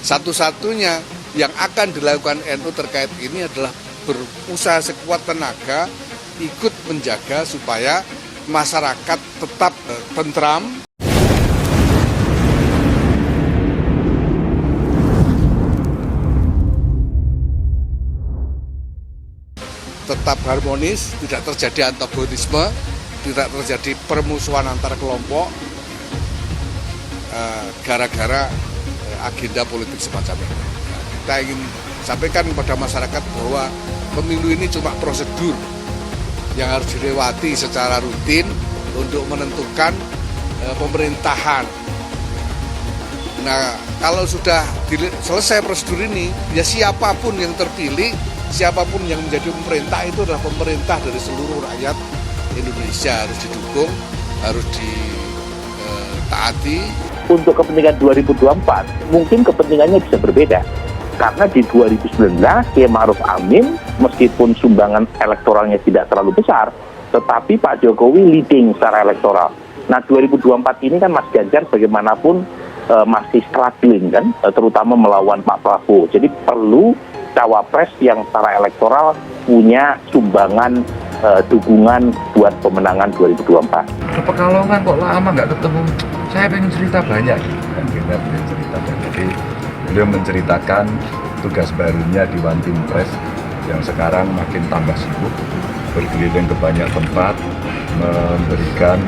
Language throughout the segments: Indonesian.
Satu-satunya yang akan dilakukan NU terkait ini adalah berusaha sekuat tenaga ikut menjaga supaya masyarakat tetap tentram, tetap harmonis, tidak terjadi antagonisme, tidak terjadi permusuhan antar kelompok gara-gara agenda politik semacam ini. Kita ingin sampaikan kepada masyarakat bahwa pemilu ini cuma prosedur yang harus dilewati secara rutin untuk menentukan pemerintahan. Nah, kalau sudah selesai prosedur ini, ya siapapun yang terpilih, siapapun yang menjadi pemerintah itu adalah pemerintah dari seluruh rakyat Indonesia, harus didukung, harus ditaati. Untuk kepentingan 2024, mungkin kepentingannya bisa berbeda. Karena di 2019, Kiai Ma'ruf Amin, meskipun sumbangan elektoralnya tidak terlalu besar, tetapi Pak Jokowi leading secara elektoral. Nah, 2024 ini kan Mas Ganjar bagaimanapun masih struggling kan, terutama melawan Pak Prabowo. Jadi perlu cawapres yang secara elektoral punya sumbangan dukungan buat pemenangan 2024. Ke Pekalongan kok lama nggak ketemu. Saya pengen cerita banyak, kan kita pengen cerita banyak. Jadi beliau menceritakan tugas barunya di One Team Press yang sekarang makin tambah sibuk, berkeliling ke banyak tempat, memberikan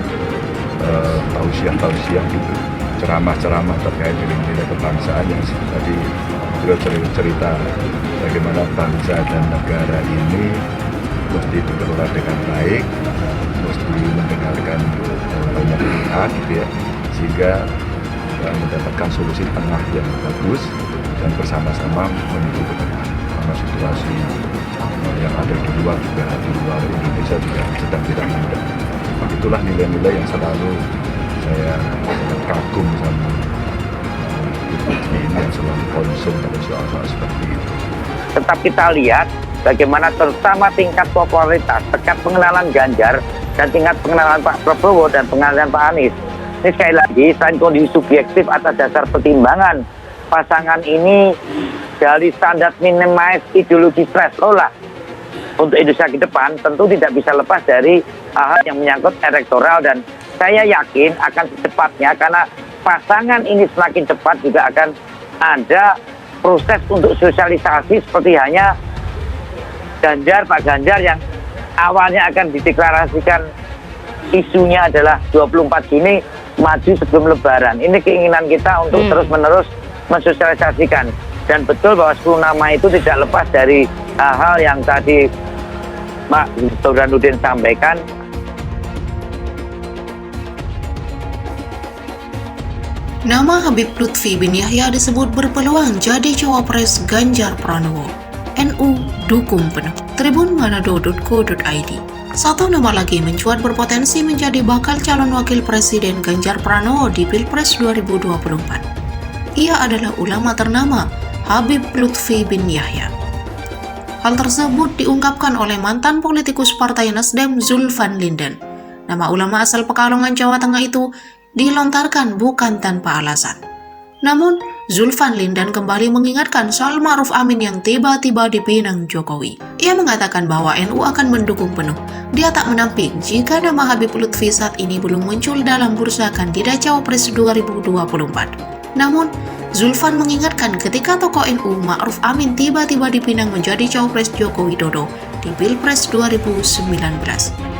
tausiah gitu, ceramah-ceramah terkait dengan nilai kebangsaan yang tadi beliau cerita bagaimana bangsa dan negara ini mesti dikelola dengan baik, mesti mendengarkan banyak pihak gitu ya, sehingga mendapatkan solusi tengah yang bagus dan bersama-sama menuju ke depan. Karena situasi yang ada di luar juga, di luar Indonesia juga sedang tidak mudah. Itulah nilai-nilai yang selalu saya sangat kagum sama ini yang selalu konsum pada soal-soal seperti itu. Tetap kita lihat bagaimana terutama tingkat popularitas, tingkat pengenalan Ganjar, dan tingkat pengenalan Pak Prabowo dan pengenalan Pak Anies. Ini sekali lagi, selain kondisi subjektif atas dasar pertimbangan, pasangan ini dari standar minimize ideologi threshold lah untuk Indonesia ke depan, tentu tidak bisa lepas dari hal yang menyangkut elektoral, dan saya yakin akan secepatnya, karena pasangan ini semakin cepat juga akan ada proses untuk sosialisasi seperti hanya Ganjar, Pak Ganjar yang awalnya akan dideklarasikan isunya adalah 24 Juni maju sebelum Lebaran. Ini keinginan kita untuk terus-menerus mensosialisasikan. Dan betul bahwa 10 nama itu tidak lepas dari hal-hal yang tadi Pak Burhanuddin sampaikan. Nama Habib Lutfi bin Yahya disebut berpeluang jadi cawapres Ganjar Pranowo. NU dukung penuh. Tribunmanado.co.id. Satu nama lagi mencuat berpotensi menjadi bakal calon wakil presiden Ganjar Pranowo di Pilpres 2024. Ia adalah ulama ternama Habib Lutfi bin Yahya. Hal tersebut diungkapkan oleh mantan politikus Partai Nasdem Zulfan Linden. Nama ulama asal Pekalongan, Jawa Tengah itu dilontarkan bukan tanpa alasan. Namun, Zulfan Linden kembali mengingatkan soal Ma'ruf Amin yang tiba-tiba dipinang Jokowi. Ia mengatakan bahwa NU akan mendukung penuh. Dia tak menampik jika nama Habib Lutfi saat ini belum muncul dalam bursa kandidat Cawapres 2024. Namun, Zulfan mengingatkan ketika tokoh NU Ma'ruf Amin tiba-tiba dipinang menjadi Cawapres Joko Widodo di Pilpres 2019.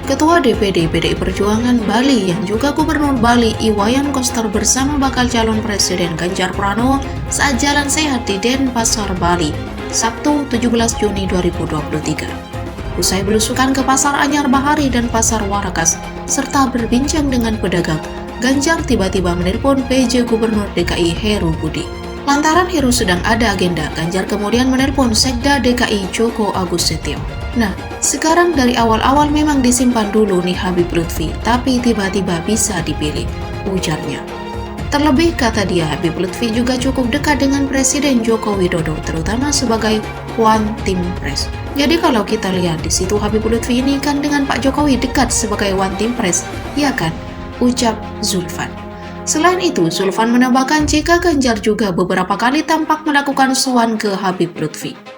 Ketua DPD PDI Perjuangan Bali yang juga Gubernur Bali Iwayan Koster bersama bakal calon Presiden Ganjar Pranowo saat jalan sehat di Denpasar, Bali, Sabtu 17 Juni 2023. Usai belusukan ke Pasar Anyar Bahari dan Pasar Warakas, serta berbincang dengan pedagang, Ganjar tiba-tiba menelpon PJ Gubernur DKI Heru Budi. Lantaran Heru sedang ada agenda, Ganjar kemudian menelpon Sekda DKI Joko Agus Setio. Nah, sekarang dari awal-awal memang disimpan dulu nih Habib Lutfi, tapi tiba-tiba bisa dipilih, ujarnya. Terlebih kata dia, Habib Lutfi juga cukup dekat dengan Presiden Joko Widodo, terutama sebagai One Team Press. Jadi kalau kita lihat di situ Habib Lutfi ini kan dengan Pak Jokowi dekat sebagai One Team Press, ya kan? Ucap Zulfan. Selain itu, Zulfan menambahkan jika Ganjar juga beberapa kali tampak melakukan sowan ke Habib Lutfi.